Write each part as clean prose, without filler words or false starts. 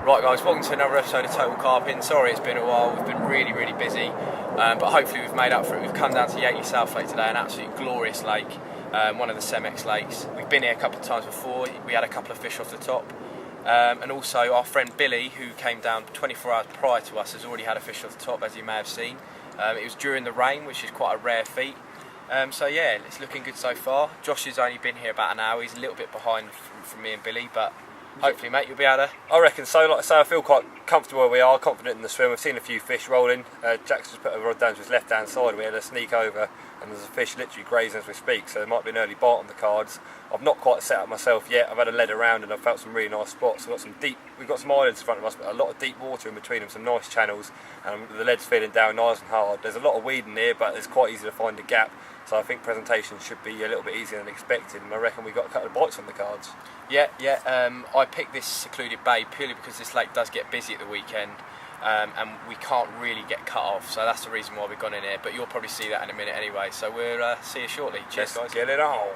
Right guys, welcome to another episode of Total Carping. Sorry it's been a while, we've been really busy, but hopefully we've made up for it. We've come down to Yateley South Lake today, an absolutely glorious lake, one of the Cemex lakes. We've been here a couple of times before, we had a couple of fish off the top, and also our friend Billy, who came down 24 hours prior to us, has already had a fish off the top, as you may have seen. It was during the rain, which is quite a rare feat. So yeah, it's looking good so far. Josh has only been here about an hour, he's a little bit behind from me and Billy, but hopefully, mate, you'll be able to. I reckon so. Like I say, I feel quite comfortable where we are, confident in the swim. We've seen a few fish rolling. Jack's just put a rod down to his left-hand side. We had a sneak over, and there's a fish literally grazing as we speak. So there might be an early bite on the cards. I've not quite set up myself yet. I've had a lead around, and I've felt some really nice spots. We've got some islands in front of us, but a lot of deep water in between them. Some nice channels, and the lead's feeling down nice and hard. There's a lot of weed in here, but it's quite easy to find a gap. So I think presentation should be a little bit easier than expected, and I reckon we got a couple of bites on the cards. Yeah. I picked this secluded bay purely because this lake does get busy at the weekend, and we can't really get cut off. So that's the reason why we've gone in here. But you'll probably see that in a minute anyway. So we'll see you shortly. Cheers, guys. Get it on.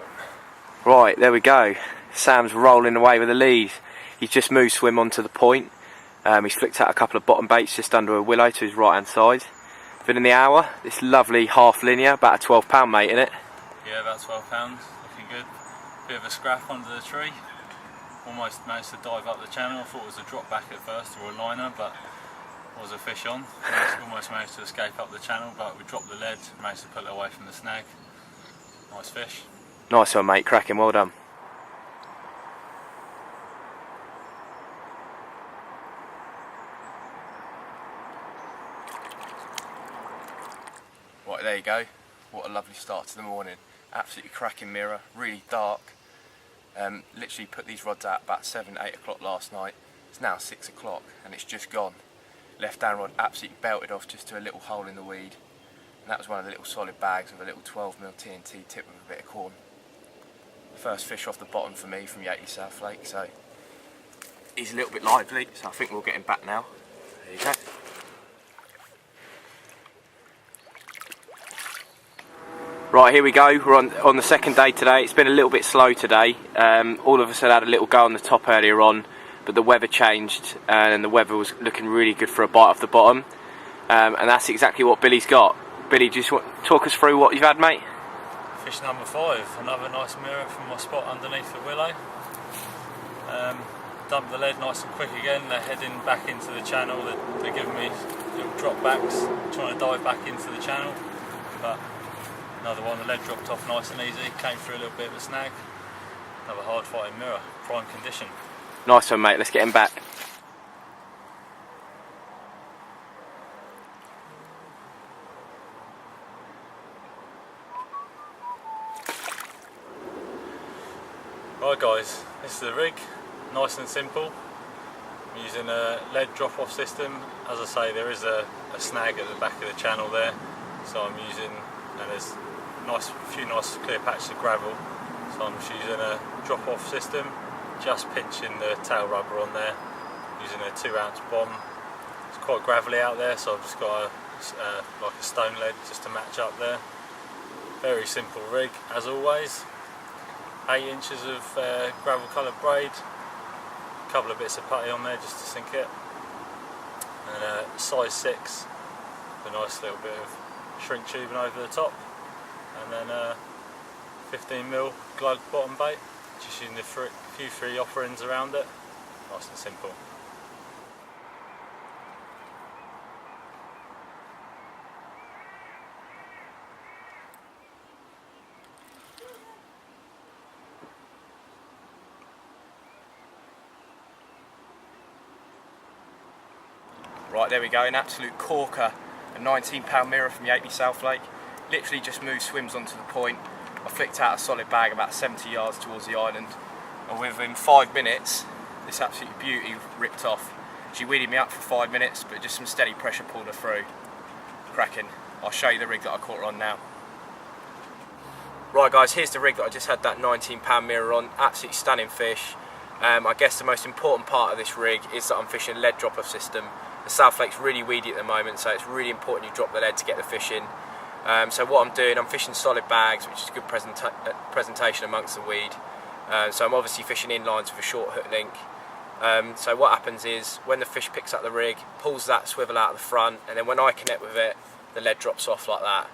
Right, there we go. Sam's rolling away with the lead. He's just moved swim onto the point. He's flicked out a couple of bottom baits just under a willow to his right hand side. Within the hour, this lovely half linear, about a 12-pound mate, isn't it? Yeah, about 12 pounds, looking good. Bit of a scrap under the tree. Almost managed to dive up the channel. I thought it was a drop back at first or a liner, but there was a fish on. Almost managed to escape up the channel, but we dropped the lead, managed to pull it away from the snag. Nice fish. Nice one, mate, cracking, well done. Right, there you go. What a lovely start to the morning. Absolutely cracking mirror, really dark. Literally put these rods out about 7, 8 o'clock last night. It's now 6 o'clock and it's just gone. Left down rod absolutely belted off just to a little hole in the weed. And that was one of the little solid bags with a little 12mm TNT tip with a bit of corn. First fish off the bottom for me from Yateley South Lake, so he's a little bit lively, so I think we'll get him back now. There you go. Right, here we go. We're on the second day today. It's been a little bit slow today. All of us had a little go on the top earlier on, but the weather changed and the weather was looking really good for a bite off the bottom. And that's exactly what Billy's got. Billy, just talk us through what you've had, mate. Fish number 5, another nice mirror from my spot underneath the willow. Dump the lead nice and quick again. They're heading back into the channel. They're giving me little drop backs, trying to dive back into the channel. But another one, the lead dropped off nice and easy, came through a little bit of a snag. Another hard fighting mirror, prime condition. Nice one, mate, let's get him back. Right guys, this is the rig, nice and simple. I'm using a lead drop off system. As I say, there is a snag at the back of the channel there, so I'm using, and there's a few nice clear patches of gravel, so I'm just using a drop off system, just pinching the tail rubber on there, using a 2-ounce bomb. It's quite gravelly out there, so I've just got like a stone lead just to match up there. Very simple rig as always. 8 inches of gravel coloured braid, a couple of bits of putty on there just to sink it, and size 6, a nice little bit of shrink tubing over the top, and then 15mm glide bottom bait, just using the few free offerings around it. Nice and simple. Right, there we go, an absolute corker, a 19-pound mirror from Yateley South Lake. Literally just moved swims onto the point. I flicked out a solid bag about 70 yards towards the island, and within 5 minutes, this absolute beauty ripped off. She weeded me up for 5 minutes, but just some steady pressure pulled her through. Cracking. I'll show you the rig that I caught her on now. Right guys, here's the rig that I just had that 19-pound mirror on. Absolutely stunning fish. I guess the most important part of this rig is that I'm fishing a lead drop-off system. The South Lake's really weedy at the moment, so it's really important you drop the lead to get the fish in. So what I'm doing, I'm fishing solid bags, which is a good presentation amongst the weed. So I'm obviously fishing inlines with a short hook link. So what happens is when the fish picks up the rig, pulls that swivel out of the front, and then when I connect with it, the lead drops off like that.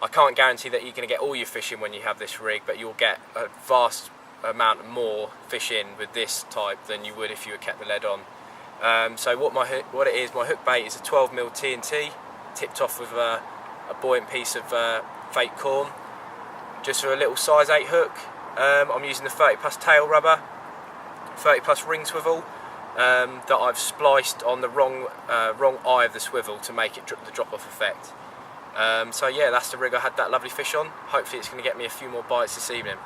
I can't guarantee that you're going to get all your fish in when you have this rig, but you'll get a vast amount more fish in with this type than you would if you had kept the lead on. So what it is, my hook bait is a 12mm TNT tipped off with a buoyant piece of fake corn, just for a little size 8 hook. I'm using the 30 plus tail rubber, 30 plus ring swivel that I've spliced on the wrong eye of the swivel to make it the drop off effect. So yeah, that's the rig I had that lovely fish on. Hopefully it's going to get me a few more bites this evening.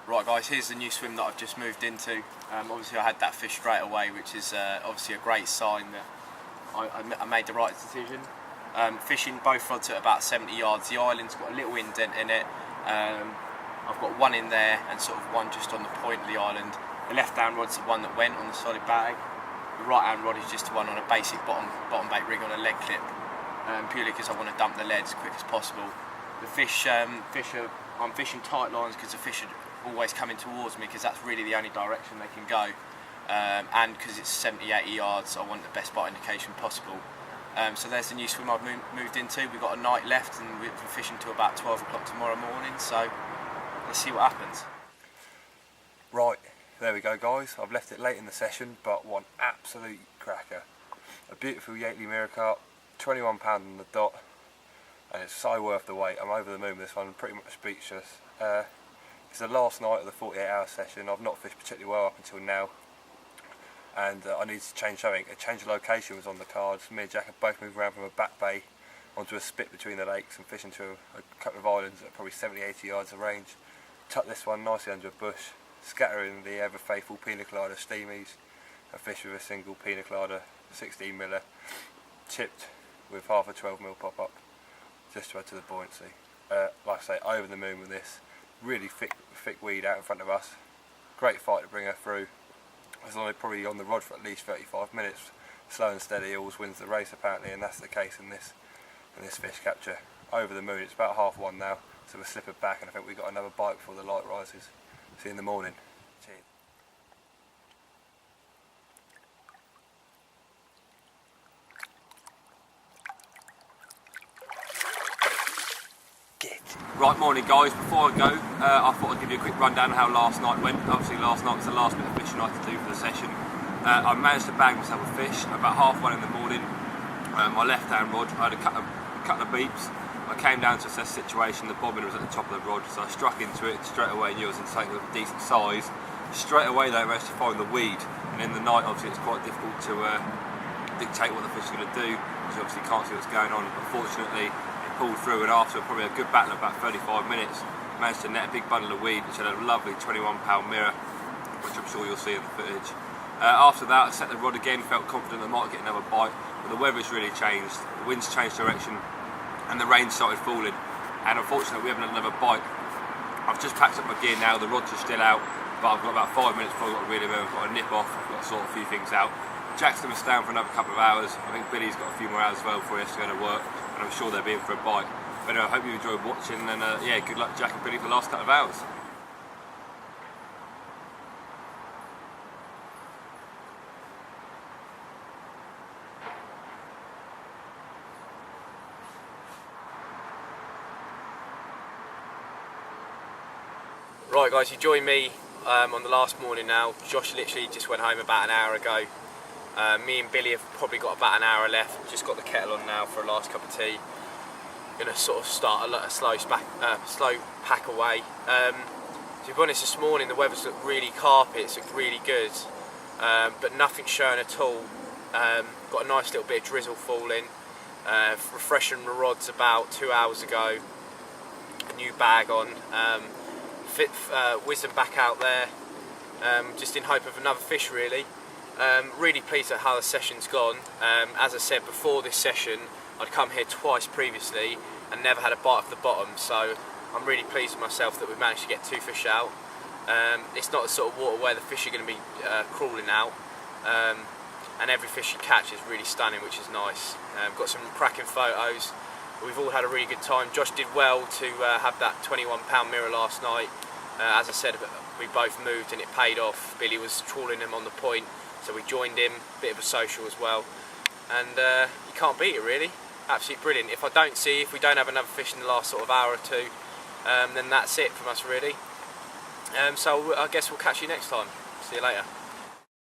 Right guys, here's the new swim that I've just moved into. Obviously I had that fish straight away, which is obviously a great sign that I made the right decision. Fishing both rods at about 70 yards. The island's got a little indent in it. I've got one in there and sort of one just on the point of the island. The left hand rod's the one that went on the solid bag. The right hand rod is just the one on a basic bottom bait rig on a leg clip, purely because I want to dump the lead as quick as possible. The I'm fishing tight lines because the fish are always coming towards me, because that's really the only direction they can go, and because it's 70-80 yards, I want the best bite indication possible. So there's the new swim I've moved into. We've got a night left and we're fishing till about 12 o'clock tomorrow morning, so let's see what happens. Right, there we go guys. I've left it late in the session, but one absolute cracker. A beautiful Yateley mirror carp, £21 on the dot, and it's so worth the wait. I'm over the moon with this one, pretty much speechless. It's the last night of the 48-hour session. I've not fished particularly well up until now, and I needed to change something. A change of location was on the cards. Me and Jack have both moved around from a back bay onto a spit between the lakes and fishing to a couple of islands at probably 70-80 yards of range. Tuck this one nicely under a bush, scatter in the ever faithful pina colada Steamies, and fish with a single pina colada 16mm, chipped with half a 12mm pop up, just to add to the buoyancy. Like I say, over the moon with this. Really thick weed out in front of us. Great fight to bring her through. As long as probably on the rod for at least 35 minutes. Slow and steady always wins the race apparently, and that's the case in this fish capture. Over the moon, it's about 1:30 now, so we're slipping back, and I think we've got another bite before the light rises. See you in the morning. Cheers. Right, morning guys. Before I go, I thought I'd give you a quick rundown of how last night went. Obviously last night was the last bit of fishing I had to do for the session. I managed to bag myself a fish about 1:30 in the morning. My left hand rod, I had a couple of beeps. I came down to assess the situation. The bobbin was at the top of the rod, so I struck into it straight away, knew I was in something of a decent size. Straight away though I managed to find the weed, and in the night obviously it's quite difficult to dictate what the fish is going to do, because you obviously can't see what's going on. But fortunately pulled through, and after probably a good battle of about 35 minutes managed to net a big bundle of weed, which had a lovely £21 mirror, which I'm sure you'll see in the footage. After that I set the rod again, felt confident I might get another bite, but the weather's really changed, the wind's changed direction and the rain started falling, and unfortunately we haven't had another bite. I've just packed up my gear now, the rods are still out, but I've got about 5 minutes before I've got to reel him in. I've got to nip off, I've got to sort a few things out. Jack's going to stay on for another couple of hours. I think Billy's got a few more hours as well before he has to go to work, and I'm sure they'll be in for a bite. But anyway, I hope you enjoyed watching, and yeah, good luck Jack and Billy for the last couple of hours. Right guys, you join me on the last morning now. Josh literally just went home about an hour ago. Me and Billy have probably got about an hour left. Just got the kettle on now for a last cup of tea. Gonna sort of start a slow pack away. To be honest, this morning the weather's looked really carpy, it's looked really good, but nothing showing at all. Got a nice little bit of drizzle falling. Refreshing the rods about 2 hours ago. A new bag on. Wisdom back out there, just in hope of another fish really. Really pleased at how the session's gone. As I said before this session, I'd come here twice previously and never had a bite off the bottom, so I'm really pleased with myself that we've managed to get 2 fish out. It's not the sort of water where the fish are going to be crawling out, and every fish you catch is really stunning, which is nice. Got some cracking photos. We've all had a really good time. Josh did well to have that £21 mirror last night. As I said, we both moved and it paid off. Billy was trawling them on the point, so we joined him, bit of a social as well, and you can't beat it really. Absolutely brilliant. If we don't have another fish in the last sort of hour or two, then that's it from us really. So I guess we'll catch you next time. See you later.